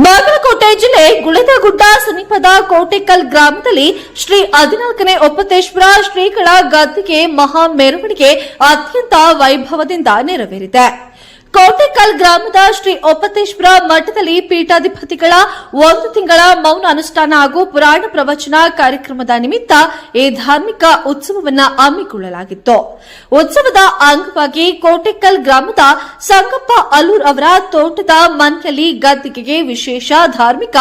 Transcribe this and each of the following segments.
ಬಾಗಲಕೋಟೆ ಜಿಲ್ಲೆ ಗುಳೇದಗುಡ್ಡ ಸಮೀಪದ ಕೋಟೆಕಲ್ ಗ್ರಾಮದಲ್ಲಿ ಶ್ರೀ 14ನೇ ಒಪ್ಪತೇಶ್ವರ ಶ್ರೀಗಳ ಗದ್ದಿಗೆ ಮಹಾ ಮೆರವಣಿಗೆ ಅತ್ಯಂತ ವೈಭವದಿಂದ ನೆರವೇರಿದೆ. ಕೋಟೆಕಲ್ ಗ್ರಾಮದ ಶ್ರೀ ಒಪ್ಪತೇಶ್ವರ ಮಠದಲ್ಲಿ ಪೀಠಾಧಿಪತಿಗಳ 1 ತಿಂಗಳ ಮೌನ ಅನುಷ್ಠಾನ ಹಾಗೂ ಪುರಾಣ ಪ್ರವಚನ ಕಾರ್ಯಕ್ರಮದ ನಿಮಿತ್ತ ಈ ಧಾರ್ಮಿಕ ಉತ್ಸವವನ್ನು ಹಮ್ಮಿಕೊಳ್ಳಲಾಗಿತ್ತು. ಉತ್ಸವದ ಅಂಗವಾಗಿ ಕೋಟೆಕಲ್ ಗ್ರಾಮದ ಸಂಗಪ್ಪ ಅಲ್ಲೂರ್ ಅವರ ತೋಟದ ಮನೆಯಲ್ಲಿ ಗದ್ದಿಗೆಗೆ ವಿಶೇಷ ಧಾರ್ಮಿಕ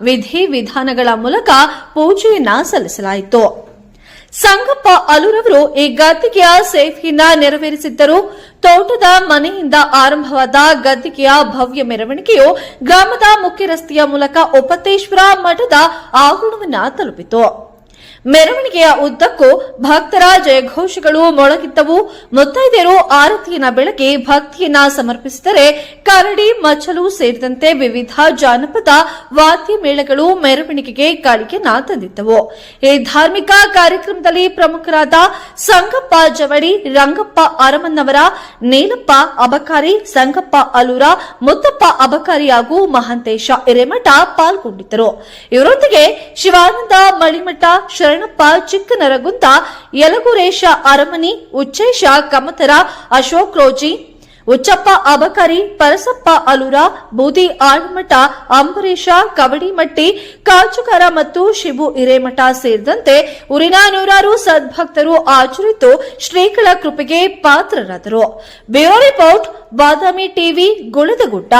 ವಿಧಿವಿಧಾನಗಳ ಮೂಲಕ ಪೂಜೆಯನ್ನ ಸಲ್ಲಿಸಲಾಯಿತು. ಸಂಗಪ್ಪ ಅಲ್ಲೂರವರು ಈ ಗದ್ದಿಗೆಯ ಸೇವೆಯನ್ನ ನೆರವೇರಿಸಿದ್ದರು. ತೋಟದ ಮನೆಯಿಂದ ಆರಂಭವಾದ ಗದ್ದಿಗೆಯ ಭವ್ಯ ಮೆರವಣಿಗೆಯು ಗ್ರಾಮದ ಮುಖ್ಯ ರಸ್ತೆಯ ಮೂಲಕ ಒಪ್ಪತೇಶ್ವರ ಮಠದ ಆವರಣವನ್ನು ತಲುಪಿತು. ಮೆರವಣಿಗೆಯ ಉದ್ದಕ್ಕೂ ಭಕ್ತರ ಜಯಘೋಷಗಳು ಮೊಳಗಿದ್ದವು. ಮುತ್ತೈದೆಯರು ಆರತಿಯನ್ನ ಬೆಳಗಿ ಭಕ್ತಿಯನ್ನ ಸಮರ್ಪಿಸಿದರೆ ಕರಡಿ, ಮಚ್ಚಲು ಸೇರಿದಂತೆ ವಿವಿಧ ಜಾನಪದ ವಾದ್ಯ ಮೇಳಗಳು ಮೆರವಣಿಗೆಗೆ ಕಾಣಿಕೆಯನ್ನ ತಂದಿದ್ದವು. ಈ ಧಾರ್ಮಿಕ ಕಾರ್ಯಕ್ರಮದಲ್ಲಿ ಪ್ರಮುಖರಾದ ಸಂಗಪ್ಪ ಜವಳಿ, ರಂಗಪ್ಪ ಅರಮನ್ನವರ, ನೀಲಪ್ಪ ಅಬಕಾರಿ, ಸಂಗಪ್ಪ ಅಲೂರ, ಮುತ್ತಪ್ಪ ಅಬಕಾರಿ ಹಾಗೂ ಮಹಾಂತೇಶ ಹಿರೇಮಠ ಪಾಲ್ಗೊಂಡಿದ್ದರು. ಇವರೊಂದಿಗೆ ಶಿವಾನಂದ ಮಳಿಮಠ, ಶರಣಪ್ಪ ಚಿಕ್ಕನರಗುಂದ, ಯಲಗುರೇಶ ಅರಮನಿ, ಉಚ್ಚೇಶ ಕಮತರ, ಅಶೋಕ್ ರೋಜಿ, ಉಚ್ಚಪ್ಪ ಅಬಕಾರಿ, ಪರಸಪ್ಪ ಅಲೂರ, ಬೂದಿ ಆಳ್ಮಠ, ಅಂಬರೀಶ ಕವಡಿಮಟ್ಟಿ, ಕಾಚುಕಾರ ಮತ್ತು ಶಿಬು ಹಿರೇಮಠ ಸೇರಿದಂತೆ ಊರಿನ ನೂರಾರು ಸದ್ಭಕ್ತರು ಹಾಜರಿದ್ದು ಶ್ರೀಗಳ ಕೃಪೆಗೆ ಪಾತ್ರರಾದರು. ಬ್ಯೂರೋ ರಿಪೋರ್ಟ್ ಬಾದಾಮಿ ಟಿವಿ, ಗುಳೇದಗುಡ್ಡ.